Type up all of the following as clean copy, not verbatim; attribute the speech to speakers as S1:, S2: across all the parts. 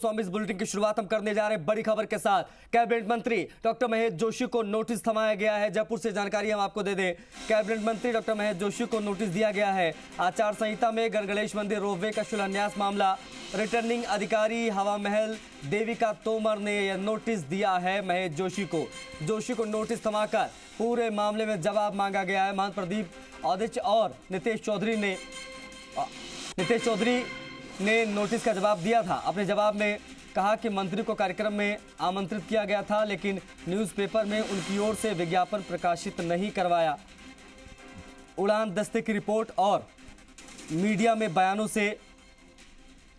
S1: स्वामी इस बुलेटिन की शुरुआत हम करने जा रहे हैं बड़ी खबर के साथ। कैबिनेट मंत्री डॉक्टर महेश जोशी को नोटिस थमाया गया है। जयपुर से जानकारी हम आपको दे दें, कैबिनेट मंत्री डॉक्टर महेश जोशी को नोटिस दिया गया है। आचार संहिता में गणगणेश मंदिर रोपवे का शिलान्यास मामला, रिटर्निंग अधिकारी हवा महल देविका तोमर ने यह नोटिस दिया है महेश जोशी को नोटिस थमाकर पूरे मामले में जवाब मांगा गया है। महंत प्रदीप औदिच और नितेश चौधरी ने नोटिस का जवाब दिया था। अपने जवाब में कहा कि मंत्री को कार्यक्रम में आमंत्रित किया गया था, लेकिन न्यूज़पेपर में उनकी ओर से विज्ञापन प्रकाशित नहीं करवाया। उड़ान दस्ते की रिपोर्ट और मीडिया में बयानों से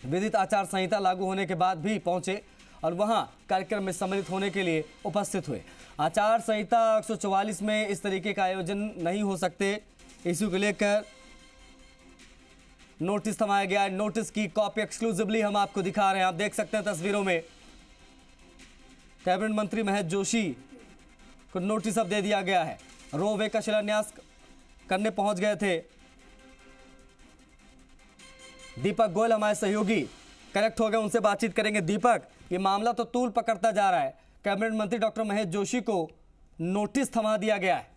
S1: विदित आचार संहिता लागू होने के बाद भी पहुंचे और वहां कार्यक्रम में सम्मिलित होने के लिए उपस्थित हुए। आचार संहिता 144 में इस तरीके का आयोजन नहीं हो सकते, इसी को लेकर नोटिस थमाया गया है। नोटिस की कॉपी एक्सक्लूसिवली हम आपको दिखा रहे हैं, आप देख सकते हैं तस्वीरों में। कैबिनेट मंत्री महेश जोशी को नोटिस अब दे दिया गया है। रोपवे का शिलान्यास करने पहुंच गए थे। दीपक गोयल हमारे सहयोगी कनेक्ट हो गए, उनसे बातचीत करेंगे। दीपक, ये मामला तो तूल पकड़ता जा रहा है। कैबिनेट मंत्री डॉक्टर महेश जोशी को नोटिस थमा दिया गया है।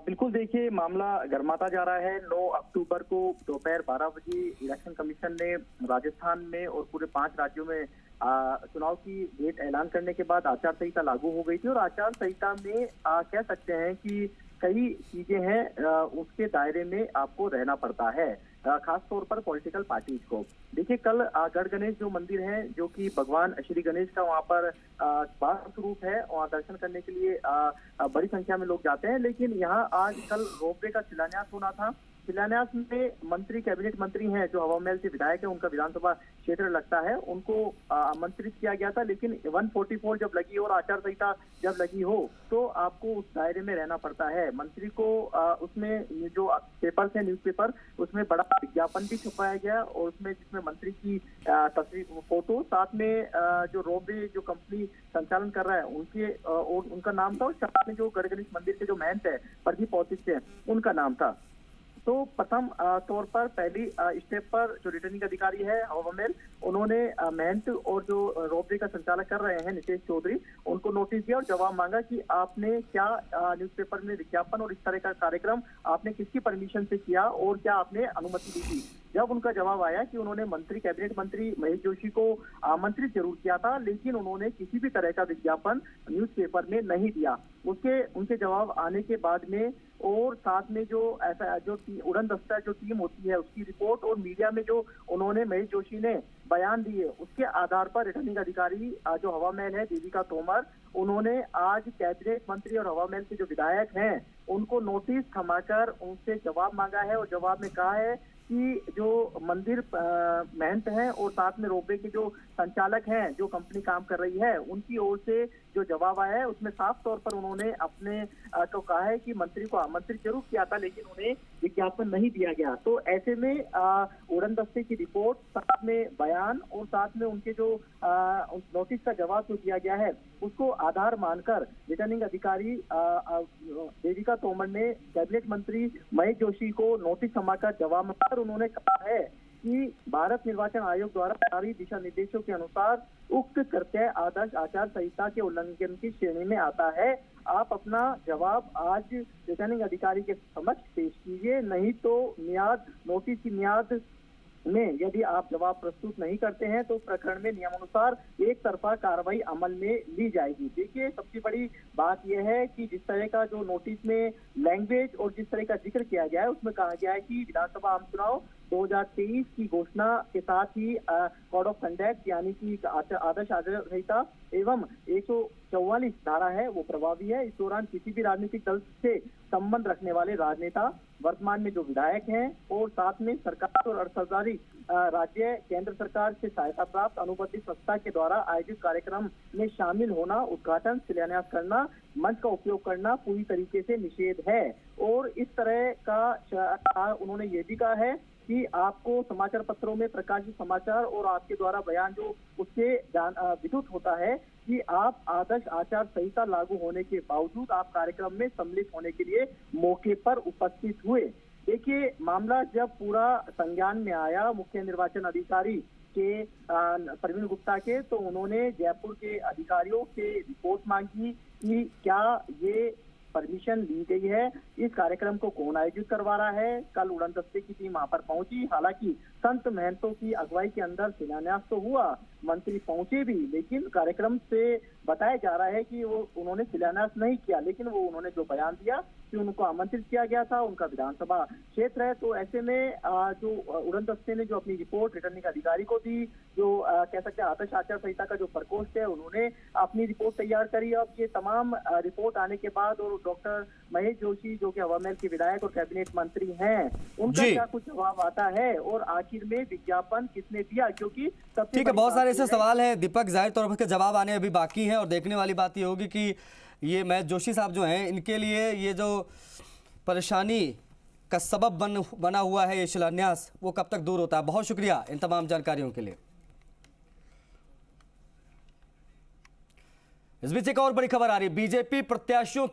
S2: बिल्कुल, देखिए मामला गर्माता जा रहा है। 9 अक्टूबर को दोपहर 12 बजे इलेक्शन कमीशन ने राजस्थान में और पूरे 5 राज्यों में चुनाव की डेट ऐलान करने के बाद आचार संहिता लागू हो गई थी। और आचार संहिता में कह सकते हैं कि कई चीजें हैं उसके दायरे में आपको रहना पड़ता है, खास तौर पर पॉलिटिकल पार्टीज को। देखिए, कल गढ़ गणेश जो मंदिर है, जो कि भगवान श्री गणेश का वहाँ पर वास्तु स्वरूप है, वहाँ दर्शन करने के लिए बड़ी संख्या में लोग जाते हैं। लेकिन यहाँ आज कल रोपवे का शिलान्यास होना था। शिलान्यास में मंत्री, कैबिनेट मंत्री हैं जो हवा महल से विधायक है, उनका विधानसभा क्षेत्र लगता है, उनको आमंत्रित किया गया था। लेकिन 144 जब लगी और आचार संहिता जब लगी हो तो आपको उस दायरे में रहना पड़ता है। मंत्री को उसमें जो पेपर है, न्यूज़पेपर, उसमें बड़ा विज्ञापन भी छपाया गया और उसमें जिसमें मंत्री की तस्वीर, फोटो, साथ में जो रोपवे जो कंपनी संचालन कर रहा है उनके और उनका नाम था, और साथ में जो गढ़ गणेश मंदिर के जो महंत है प्रदीप औदिच है, उनका नाम था। तो प्रथम तौर पर पहली स्टेप पर जो रिटर्निंग अधिकारी है हवा महल, उन्होंने महंत और जो रोपवे का संचालक कर रहे हैं नितेश चौधरी, उनको नोटिस दिया और जवाब मांगा कि आपने क्या न्यूज़पेपर में विज्ञापन और इस तरह का कार्यक्रम आपने किसकी परमिशन से किया और क्या आपने अनुमति दी थी। जब उनका जवाब आया कि उन्होंने कैबिनेट मंत्री महेश जोशी को आमंत्रित जरूर किया था, लेकिन उन्होंने किसी भी तरह का विज्ञापन न्यूज़पेपर में नहीं दिया। उनके जवाब आने के बाद में और साथ में जो उड़न दस्ता जो टीम होती है उसकी रिपोर्ट और मीडिया में जो उन्होंने महेश जोशी ने बयान दिए, उसके आधार पर रिटर्निंग अधिकारी जो हवा महल है देविका तोमर, उन्होंने आज कैबिनेट मंत्री और हवा महल के जो विधायक हैं उनको नोटिस थमाकर उनसे जवाब मांगा है। और जवाब में कहा है कि जो मंदिर महंत हैं और साथ में रोपवे के जो संचालक हैं, जो कंपनी काम कर रही है, उनकी ओर से जो जवाब आया है उसमें साफ तौर पर उन्होंने अपने को कहा है कि मंत्री को आमंत्रित जरूर किया था, लेकिन उन्हें विज्ञापन नहीं दिया गया। तो ऐसे में उड़न दस्ते की रिपोर्ट, साथ में बयान और साथ में उनके जो नोटिस का जवाब जो दिया गया है उसको आधार मानकर रिटर्निंग अधिकारी देविका तोमर ने कैबिनेट मंत्री महेश जोशी को नोटिस थमाकर जवाब मांगा। उन्होंने कहा है कि भारत निर्वाचन आयोग द्वारा जारी दिशा निर्देशों के अनुसार उक्त कृत्य आदर्श आचार संहिता के उल्लंघन की श्रेणी में आता है। आप अपना जवाब आज रिटर्निंग अधिकारी के समक्ष पेश कीजिए, नहीं तो नोटिस की मियाद में यदि आप जवाब प्रस्तुत नहीं करते हैं तो प्रकरण में नियमानुसार एक तरफा कार्रवाई अमल में ली जाएगी। देखिए, सबसे बड़ी बात यह है कि जिस तरह का जो नोटिस में लैंग्वेज और जिस तरह का जिक्र किया गया है उसमें कहा गया है कि विधानसभा आम चुनाव 2023 की घोषणा के साथ ही कोड ऑफ कंडक्ट यानी कि आदर्श आचार संहिता एवं 144 धारा है वो प्रभावी है। इस दौरान किसी भी राजनीतिक दल से संबंध रखने वाले राजनेता, वर्तमान में जो विधायक हैं और साथ में सरकार और अर्धसरकारी राज्य केंद्र सरकार से सहायता प्राप्त अनुबंधित संस्था के द्वारा आयोजित कार्यक्रम में शामिल होना, उद्घाटन, शिलान्यास करना, मंच का उपयोग करना पूरी तरीके से निषेध है। और इस तरह का उन्होंने ये भी कहा है कि आपको समाचार पत्रों में प्रकाशित समाचार और आपके द्वारा बयान जो उससे विद्युत होता है कि आप आदर्श आचार संहिता लागू होने के बावजूद आप कार्यक्रम में सम्मिलित होने के लिए मौके पर उपस्थित हुए। देखिए, मामला जब पूरा संज्ञान में आया, मुख्य निर्वाचन अधिकारी के प्रवीण गुप्ता के, तो उन्होंने जयपुर के अधिकारियों से रिपोर्ट मांगी कि क्या ये परमिशन ली गई है, इस कार्यक्रम को कौन आयोजित करवा रहा है। कल उड़न दस्ते की टीम वहां पर पहुंची, हालांकि संत महंतों की अगुवाई के अंदर शिलान्यास तो हुआ, मंत्री पहुंचे भी, लेकिन कार्यक्रम से बताया जा रहा है कि वो उन्होंने शिलान्यास नहीं किया, लेकिन वो उन्होंने जो बयान दिया कि उनको आमंत्रित किया गया था, उनका विधानसभा क्षेत्र है। तो ऐसे में जो उड़न दस्ते ने जो अपनी रिपोर्ट रिटर्निंग अधिकारी को दी, जो कह सकते हैं आदर्श आचार संहिता का जो प्रकोष्ठ है, उन्होंने अपनी रिपोर्ट तैयार करी। अब ये तमाम रिपोर्ट आने के बाद और डॉक्टर महेश जोशी जो कि हवा महल के विधायक और कैबिनेट मंत्री हैं, उनका क्या कुछ जवाब आता है और आखिर में विज्ञापन किसने दिया, क्योंकि
S1: ठीक है, बहुत सारे ऐसे सवाल हैं दीपक, जाहिर तौर पर जवाब आने अभी बाकी हैं और देखने वाली बात ये होगी कि ये महेश जोशी साहब जो हैं, इनके लिए ये जो परेशानी का सबब बना हुआ है ये शिलान्यास, वो कब तक दूर होता है। बहुत शुक्रिया इन तमाम जानकारियों के लिए। इस बीच एक और बड़ी खबर आ रही है, बीजेपी प्रत्याशियों की